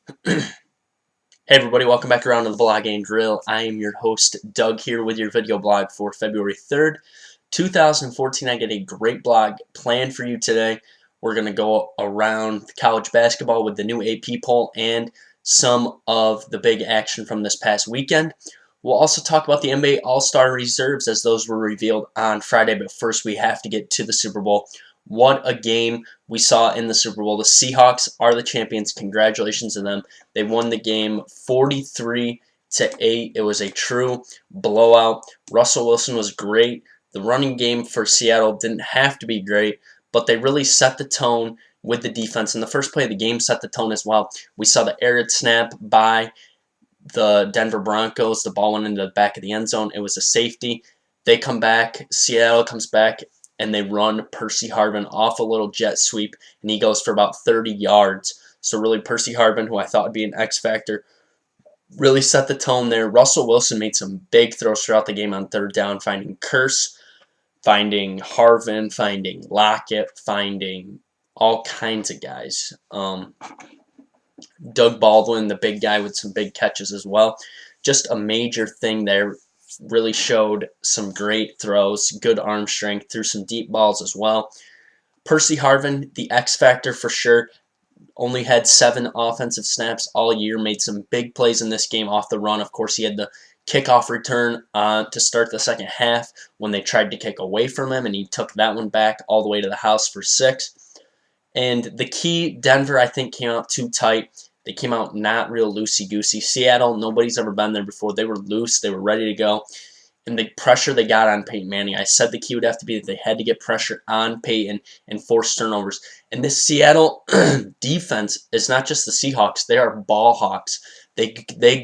Hey everybody, welcome back around to the Blog and Drill. I am your host, Doug, here with your video blog for February 3rd, 2014. I get a great blog planned for you today. We're going to go around college basketball with the new AP poll and some of the big action from this past weekend. We'll also talk about the NBA All-Star reserves as those were revealed on Friday, but first we have to get to the Super Bowl. What a game we saw in the Super Bowl. The Seahawks are the champions. Congratulations to them. They won the game 43-8. It was a true blowout. Russell Wilson was great. The running game for Seattle didn't have to be great, but they really set the tone with the defense. And the first play of the game set the tone as well. We saw the aerial snap by the Denver Broncos. The ball went into the back of the end zone. It was a safety. They come back. Seattle comes back, and they run Percy Harvin off a little jet sweep, and he goes for about 30 yards. So really, Percy Harvin, who I thought would be an X factor, really set the tone there. Russell Wilson made some big throws throughout the game on third down, finding Curse, finding Harvin, finding Lockett, finding all kinds of guys. Doug Baldwin, the big guy with some big catches as well. Just a major thing there. Really showed some great throws, good arm strength, threw some deep balls as well. Percy Harvin, the X factor for sure, only had 7 offensive snaps all year, made some big plays in this game off the run. Of course, he had the kickoff return to start the second half when they tried to kick away from him, and he took that one back all the way to the house for 6. And the key, Denver, I think, came out too tight. They came out not real loosey-goosey. Seattle, nobody's ever been there before. They were loose. They were ready to go. And the pressure they got on Peyton Manning, I said the key would have to be that they had to get pressure on Peyton and force turnovers. And this Seattle defense is not just the Seahawks. They are ball hawks. They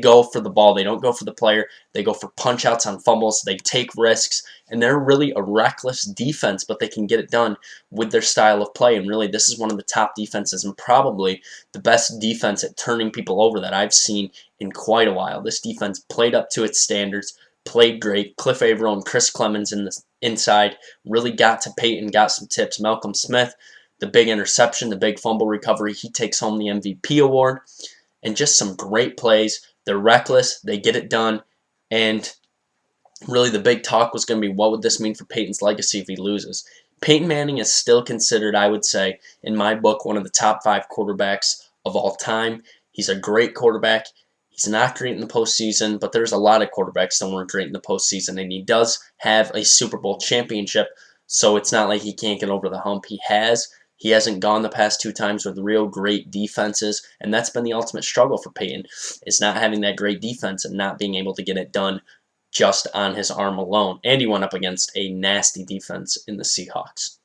go for the ball. They don't go for the player. They go for punch-outs on fumbles. They take risks. And they're really a reckless defense, but they can get it done with their style of play. And really, this is one of the top defenses and probably the best defense at turning people over that I've seen in quite a while. This defense played up to its standards, played great. Cliff Averill and Chris Clemens in the inside really got to Peyton, got some tips. Malcolm Smith, the big interception, the big fumble recovery, he takes home the MVP award. And just some great plays. They're reckless. They get it done. And really the big talk was going to be, what would this mean for Peyton's legacy if he loses? Peyton Manning is still considered, I would say, in my book, one of the top 5 quarterbacks of all time. He's a great quarterback. He's not great in the postseason, but there's a lot of quarterbacks that weren't great in the postseason. And he does have a Super Bowl championship, so it's not like he can't get over the hump. He has. He hasn't gone the past 2 times with real great defenses, and that's been the ultimate struggle for Peyton, is not having that great defense and not being able to get it done just on his arm alone. And he went up against a nasty defense in the Seahawks.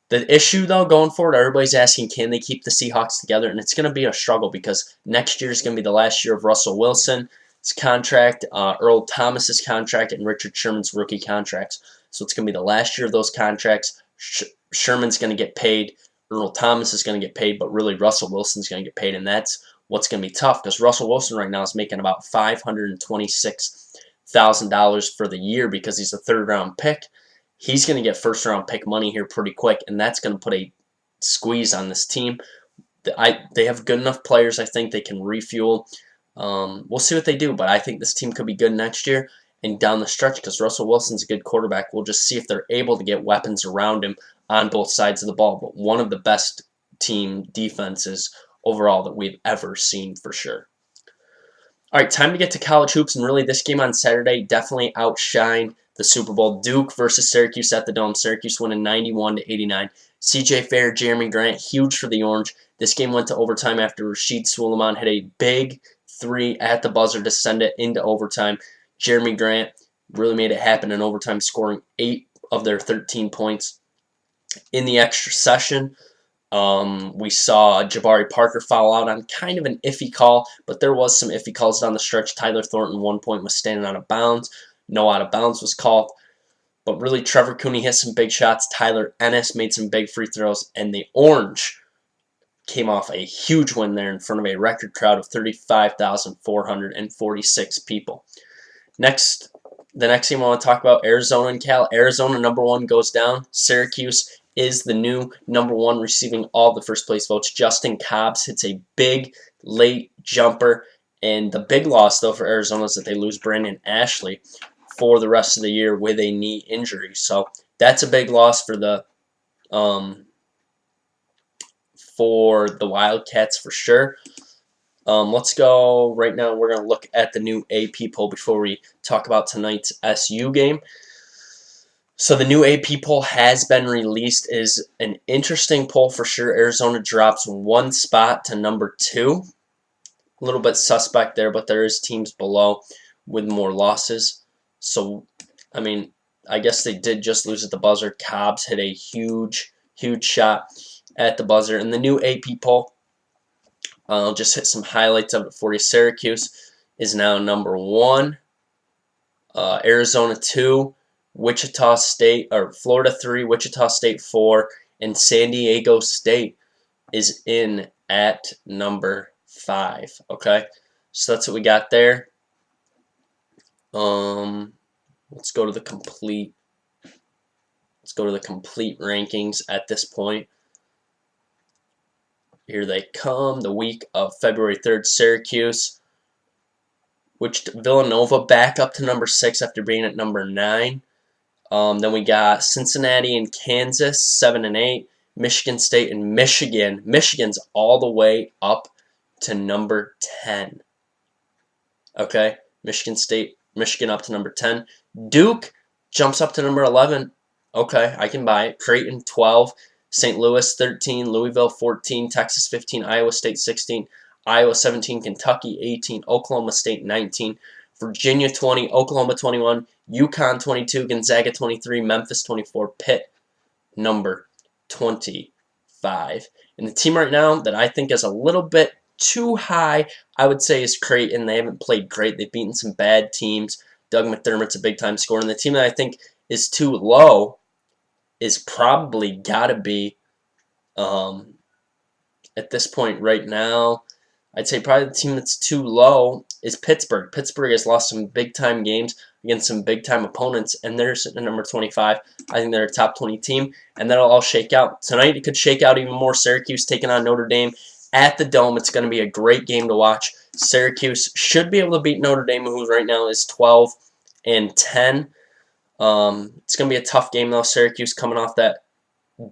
The issue, though, going forward, everybody's asking, can they keep the Seahawks together? And it's going to be a struggle because next year is going to be the last year of Russell Wilson's contract, Earl Thomas's contract, and Richard Sherman's rookie contracts. So it's going to be the last year of those contracts. Sherman's going to get paid, Earl Thomas is going to get paid, but really Russell Wilson's going to get paid, and that's what's going to be tough because Russell Wilson right now is making about $526,000 for the year because he's a third-round pick. He's going to get first-round pick money here pretty quick, and that's going to put a squeeze on this team. They have good enough players. I think they can refuel. We'll see what they do, but I think this team could be good next year and down the stretch because Russell Wilson's a good quarterback. We'll just see if they're able to get weapons around him on both sides of the ball. But one of the best team defenses overall that we've ever seen for sure. All right, time to get to college hoops, and really this game on Saturday definitely outshined the Super Bowl. Duke versus Syracuse at the Dome. Syracuse winning 91-89. C.J. Fair, Jeremy Grant, huge for the Orange. This game went to overtime after Rasheed Suleiman hit a big 3 at the buzzer to send it into overtime. Jeremy Grant really made it happen in overtime, scoring 8 of their 13 points. In the extra session, we saw Jabari Parker foul out on kind of an iffy call, but there was some iffy calls down the stretch. Tyler Thornton, 1 point, was standing out of bounds. No out of bounds was called. But really, Trevor Cooney hit some big shots. Tyler Ennis made some big free throws. And the Orange came off a huge win there in front of a record crowd of 35,446 people. The next team I want to talk about, Arizona and Cal. Arizona, #1, goes down. Syracuse is the new #1, receiving all the first place votes. Justin Cobbs hits a big late jumper. And the big loss, though, for Arizona is that they lose Brandon Ashley for the rest of the year with a knee injury. So that's a big loss for the Wildcats for sure. Let's go right now. We're going to look at the new AP poll before we talk about tonight's SU game. So the new AP poll has been released. It is an interesting poll for sure. Arizona drops 1 spot to number 2. A little bit suspect there, but there is teams below with more losses. So, I mean, I guess they did just lose at the buzzer. Cobbs hit a huge shot at the buzzer. And the new AP poll, I'll just hit some highlights of it for you. Syracuse is now number 1. Arizona 2. Wichita State, or Florida 3. Wichita State 4. And San Diego State is in at number 5. Okay, so that's what we got there. Let's go to the complete. Let's go to the complete rankings at this point. Here they come. The week of February 3rd, Syracuse, which Villanova back up to number 6 after being at number 9. Then we got Cincinnati and Kansas 7 and 8. Michigan State and Michigan. Michigan's all the way up to number 10. Okay, Michigan up to number 10. Duke jumps up to number 11. Okay, I can buy it. Creighton 12, St. Louis 13, Louisville 14, Texas 15, Iowa State 16, Iowa 17, Kentucky 18, Oklahoma State 19, Virginia 20, Oklahoma 21, UConn 22, Gonzaga 23, Memphis 24, Pitt number 25. And the team right now that I think is a little bit too high, I would say, is Creighton. They haven't played great. They've beaten some bad teams. Doug McDermott's a big-time scorer. And the team that I think is too low is probably got to be, at this point right now, I'd say probably the team that's too low is Pittsburgh. Pittsburgh has lost some big-time games against some big-time opponents, and they're sitting at number 25. I think they're a top 20 team, and that'll all shake out. Tonight it could shake out even more. Syracuse taking on Notre Dame at the Dome. It's going to be a great game to watch. Syracuse should be able to beat Notre Dame, who right now is 12 and 10. It's going to be a tough game, though. Syracuse coming off that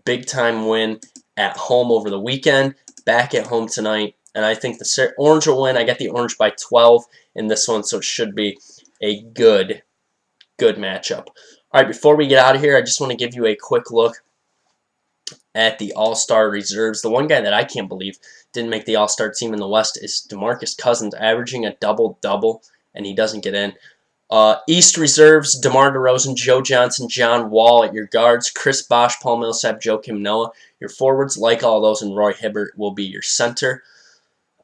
big-time win at home over the weekend, back at home tonight. And I think the Orange will win. I got the Orange by 12 in this one, so it should be a good matchup. All right, before we get out of here, I just want to give you a quick look at the All-Star reserves. The one guy that I can't believe didn't make the All-Star team in the West is DeMarcus Cousins, averaging a double-double, and he doesn't get in. East reserves, DeMar DeRozan, Joe Johnson, John Wall at your guards, Chris Bosh, Paul Millsap, Joakim Noah. Your forwards, like all those, and Roy Hibbert will be your center.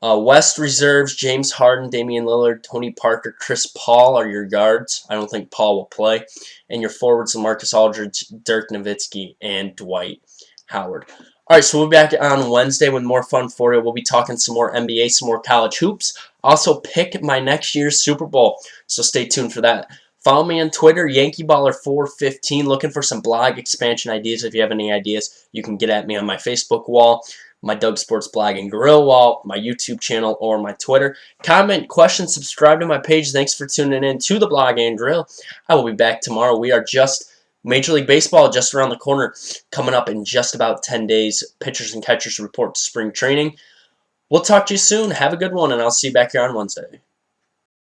West reserves, James Harden, Damian Lillard, Tony Parker, Chris Paul are your guards. I don't think Paul will play. And your forwards, LaMarcus Aldridge, Dirk Nowitzki, and Dwight Howard. All right, so we'll be back on Wednesday with more fun for you. We'll be talking some more NBA, some more college hoops. Also, pick my next year's Super Bowl, so stay tuned for that. Follow me on Twitter, YankeeBaller415, looking for some blog expansion ideas. If you have any ideas, you can get at me on my Facebook wall, my Doug Sports Blog and Grill wall, my YouTube channel, or my Twitter. Comment, question, subscribe to my page. Thanks for tuning in to the Blog and Grill. I will be back tomorrow. We are just Major League Baseball just around the corner, coming up in just about 10 days. Pitchers and catchers report to spring training. We'll talk to you soon. Have a good one, and I'll see you back here on Wednesday.